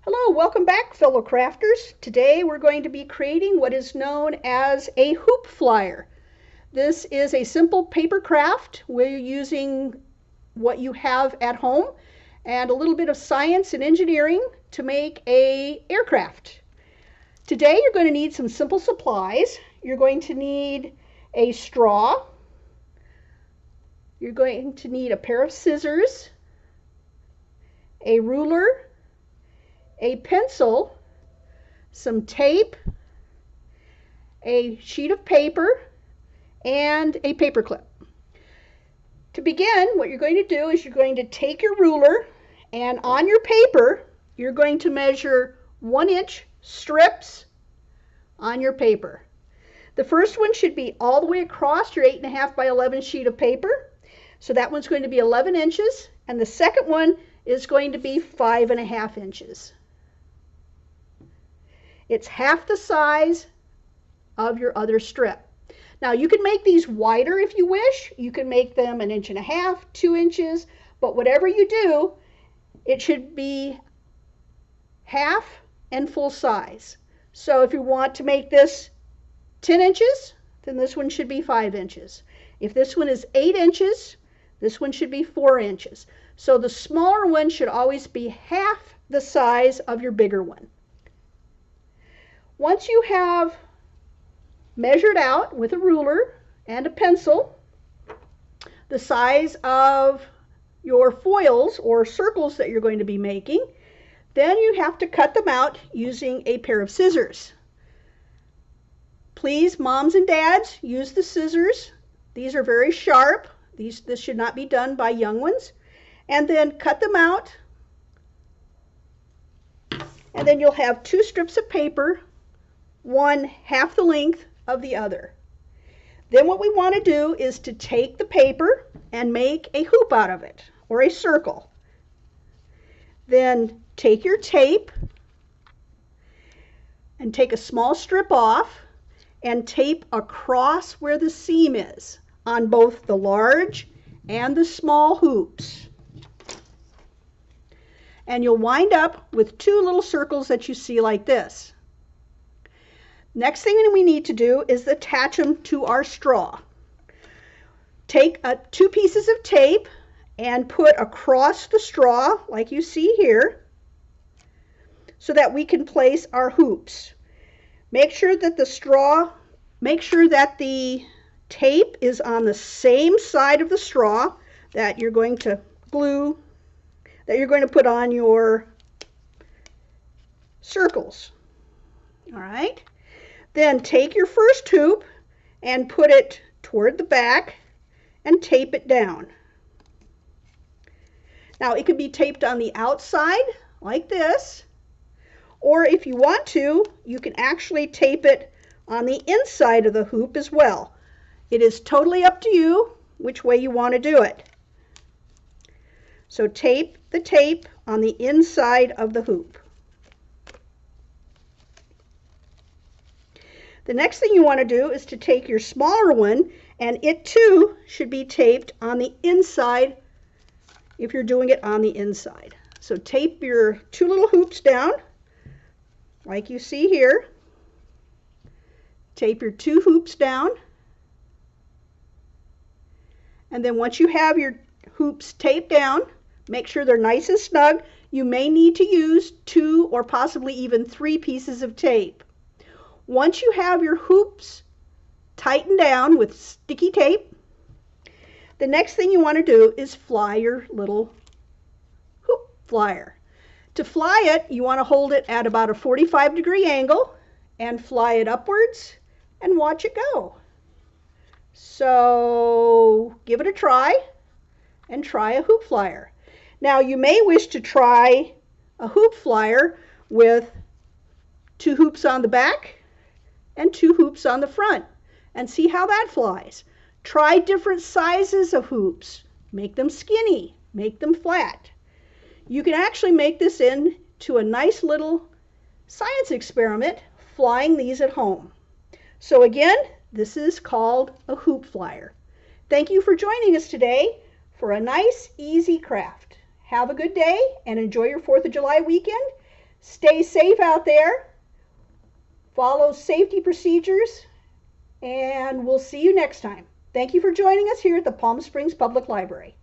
Hello, welcome back, fellow crafters. Today we're going to be creating what is known as a hoop flyer. This is a simple paper craft. We're using what you have at home and a little bit of science and engineering to make an aircraft. Today you're going to need some simple supplies. You're going to need a straw. You're going to need a pair of scissors, a ruler, a pencil, some tape, a sheet of paper, and a paper clip. To begin, what you're going to do is you're going to take your ruler, and on your paper you're going to measure 1-inch strips on your paper. The first one should be all the way across your 8.5 by 11 sheet of paper. So that one's going to be 11 inches, and the second one is going to be 5.5 inches. It's half the size of your other strip. Now you can make these wider if you wish. You can make them 1.5 inches, 2 inches, but whatever you do, it should be half and full size. So if you want to make this 10 inches, then this one should be 5 inches. If this one is 8 inches, this one should be 4 inches. So the smaller one should always be half the size of your bigger one. Once you have measured out with a ruler and a pencil the size of your foils or circles that you're going to be making, then you have to cut them out using a pair of scissors. Please, moms and dads, use the scissors. These are very sharp. This should not be done by young ones. And then cut them out. And then you'll have 2 strips of paper, one half the length of the other. Then what we want to do is to take the paper and make a hoop out of it, or a circle. Then take your tape and take a small strip off and tape across where the seam is on both the large and the small hoops. And you'll wind up with 2 little circles that you see like this. Next thing we need to do is attach them to our straw. Take 2 pieces of tape and put across the straw like you see here so that we can place our hoops. Make sure that the tape is on the same side of the straw that you're going to glue, that you're going to put on your circles. All right? Then take your first hoop and put it toward the back and tape it down. Now it could be taped on the outside like this, or if you want to, you can actually tape it on the inside of the hoop as well. It is totally up to you which way you want to do it. So tape the tape on the inside of the hoop. The next thing you want to do is to take your smaller one, and it too should be taped on the inside if you're doing it on the inside. So tape your 2 little hoops down like you see here. Tape your 2 hoops down. And then once you have your hoops taped down, make sure they're nice and snug. You may need to use 2 or possibly even 3 pieces of tape. Once you have your hoops tightened down with sticky tape, the next thing you want to do is fly your little hoop flyer. To fly it, you want to hold it at about a 45-degree angle and fly it upwards and watch it go. So give it a try and try a hoop flyer. Now you may wish to try a hoop flyer with 2 hoops on the back and 2 hoops on the front and see how that flies. Try different sizes of hoops. Make them skinny, make them flat. You can actually make this into a nice little science experiment flying these at home. So again, this is called a hoop flyer. Thank you for joining us today for a nice, easy craft. Have a good day and enjoy your 4th of July weekend. Stay safe out there. Follow safety procedures. And we'll see you next time. Thank you for joining us here at the Palm Springs Public Library.